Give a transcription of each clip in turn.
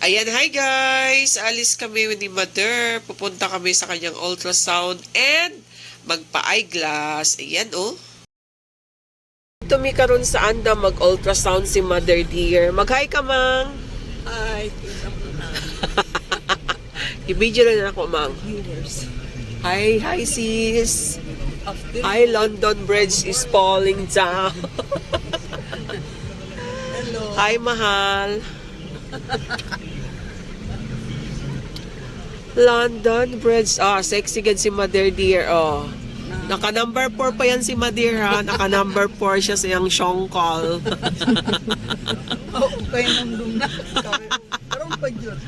Ayan, hi guys! Alis kami ni Mother. Pupunta kami sa kanyang ultrasound and magpa-eyeglass. Ayan, oh. Tumi karon sa anda mag-ultrasound si Mother dear. Mag-hi ka, Mang. Hi. I-video na ako, Mang. Hi, hi sis. Hi, London Bridge is falling down. Hello. Hi, mahal. London Bridge. Sexy gan si Mother dear. Naka number 4 pa yan si Mother ha. Naka number 4 siya sa yung Shongkol. Okay nang dumna. Karon pa jud.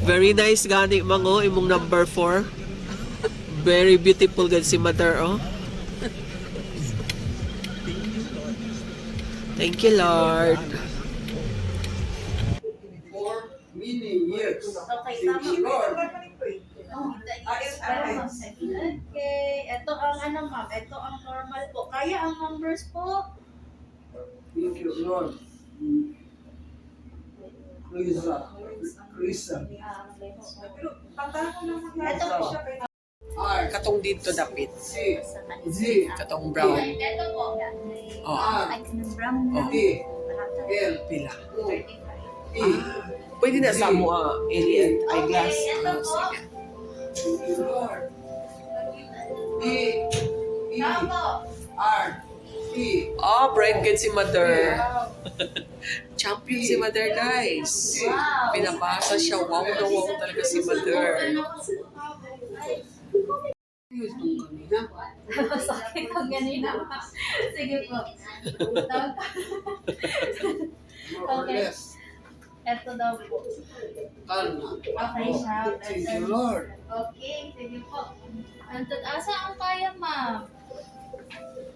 Very nice gani mango imong number 4. Very beautiful gan si Mother Thank you, Lord. For many years. Okay, Thank tama. you, Lord. Okay, ito ang ano ma'am, ito ang normal po. Kaya ang numbers po. Thank you, Lord. Krisa. Ito po. R. Katong dito dapit. C. Z. Katong brown. Ito po. R. Ay, brown na. D. L. Pila. O. E. Pwede na sa mo alien eyeglass. Okay, ito po. Sige. Thank you, Lord. D. E. Tama. R. T. Bright good si Mother. Champion si Mother, guys. Wow. Pinabasa siya. Wow na wow talaga si Mother. Ayos nung kanina. Sakit ang ganina. Sige po. More or less. Ito daw po. Kalma. Okay siya. Thank you, Lord. Okay, sige po. Antod, asa ang kaya, ma'am?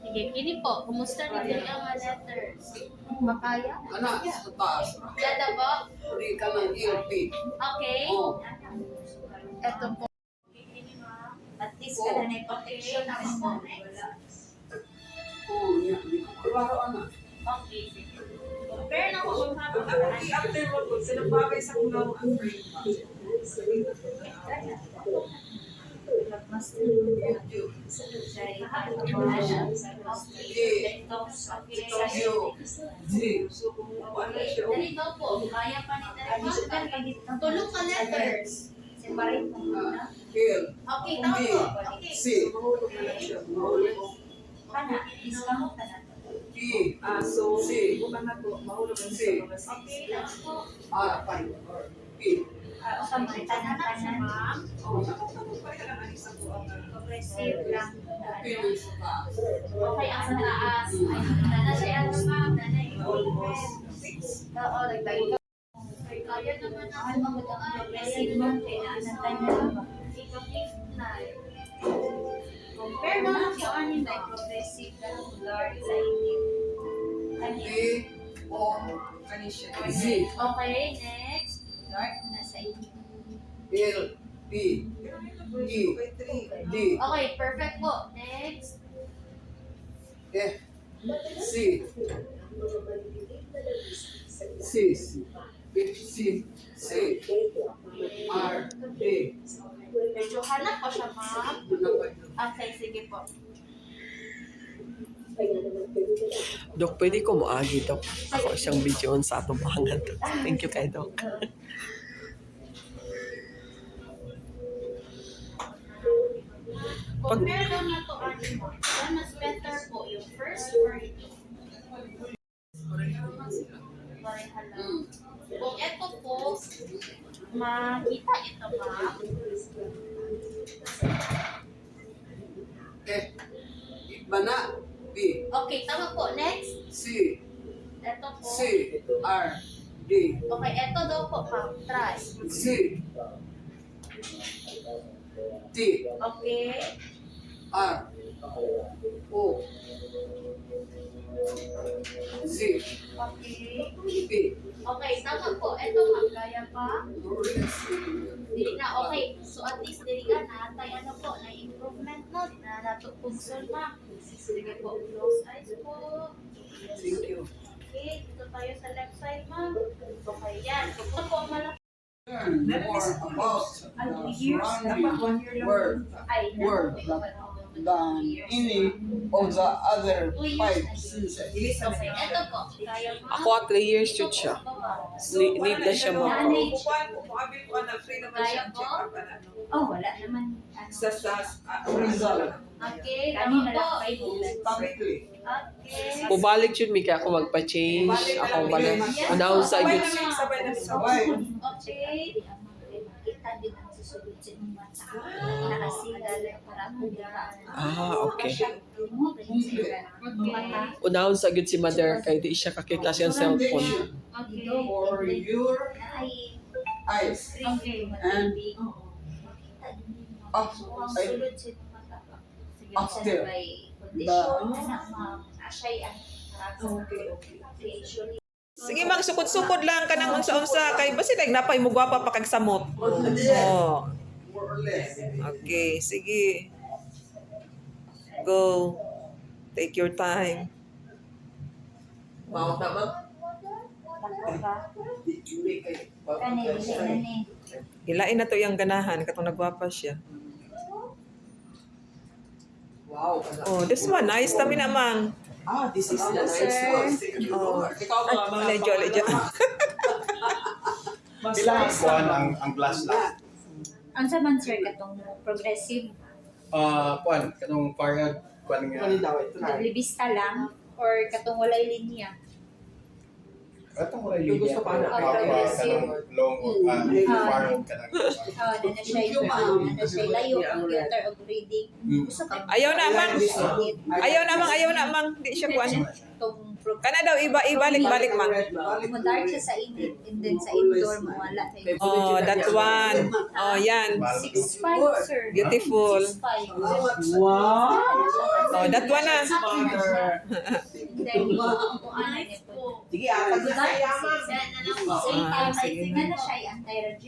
Sige, kini po. Kumusta rin din ang mga letters? Makaya? Anak, sa taas. Dada po? Uli ka ng LP. Okay. Oh. Ito po. At least ka na may protection naman po. Oh, yeah. Hindi ko klaro, anak. Okay, sige. Compare na ko kung paano ka na. After mo po, sinabagay sa kulang ang brain. Mas Thank you. G. So kung ano siya, Dito po, kaya pa ni Dada. Tulong ka letters. Separate mo na. L. Okay, tama po. Okay. C. mahulog na lang siya. Mahulog. Kana, discount ka na. P. So, C. bukan na po, mahulog na C. sa mga Okay, tama po. R. P. Tanan ka na, ma'am. Oh, ako pa rin ang isa po ang Progressive lang. P. ng sa taas. Okay, ang sa taas. Ay, nana siya ano, ma'am. Nana improvement. Oo, nagtayo. Kaya naman ako mag-ang progressive lang. Kailangan tayo na. Compare mo lang kung ano yung progressive lang. Lord, sa inyo. P. O. kanisya. Z. Okay, next. Lord, nasa inyo. L. P. E. D. Okay, perfect po. Next. F. C. C. C. C. R. D. Medyo hanap ko siya, ma'am. Ano pa yun? Okay, sige po. Dok, pwede ko moagi, Dok. Ako siyang video sa atong bahangan. Thank you kay Dok. Compare daw na to ano mo. Saan mas better po, yung first or ito? Pareha lang. Kung ito po, makita ito, ma'am. F. Bana. B. Okay, tama po. Next. C. Ito po. C. R. D. Okay, ito daw po, ma'am. Trust. Z. T. Okay. R. O. Z. Okay. P. Okay, tama po. Ito, ma'am. Kaya pa? Dili na. Okay. So, at least dili ka na. Tayo ano po, na improvement no. Na natupugson, ma'am. Sige po. Close eyes po. Thank you. Okay, dito tayo sa left side, ma'am. Okay, yan. So, kung po learn more about the surrounding world word than any of the other 5 senses. Okay, ito po. Kaya mo. Ako 3 years yun siya. Need na siya mo. Umabil ko na free naman siya ang check up. Oh, wala naman. Sa Result. Okay, Kanina tama po. lang 5 minutes. Statically. Okay. Pubalik yun, Mika. Ako magpa-change. Ako balik. Unaw sa Sabay agad. na may sabay na may Sabay. Okay. Kita din ang susunod sa inyong mata. Nakasigal para kuha. Okay. Okay. Unaw sa agad si mother kay di siya kakita siyang cellphone. Okay. For your Ay, eyes. Okay. And ang up, sulod sa inyong mata. After May the kondisyon na ma-asay ang usually Sige, mang sukod-sukod lang ka ng unsa-unsa. Kay basi napay mo gwapa pa kag samot. Oh. more or less. Okay, sige. Go. Take your time. Wow, tama. kanili. Hilain na to yung ganahan katong nagwapa siya. Wow. Oh, this one nice tami na mang. This is the Hello, nice sir. one. Oh. Ay, lejo. Kuan ang glass lang. Ang sa man sir katong progressive Kuan kanong parang kuan nga. naglibista lang or katong walay linya. Atong wala yung Gusto pa na. kanong long parang kanang. Na siya layo computer o reading. Gusto ka Ayaw na mang. Ayaw na mang. Di siya kuan. tong Kana daw ibalik-balik mang. mo dark siya sa init and then sa indoor mawala na yun. Oh, that one. Oh, yan. 6'5", sir. Beautiful. 6'5". Wow. Oh, that one na. Then, kung ano nito. Sige, atas na Dark kaya, kasi, ma'am. same time, sige. nga na siya ay anti-radiation.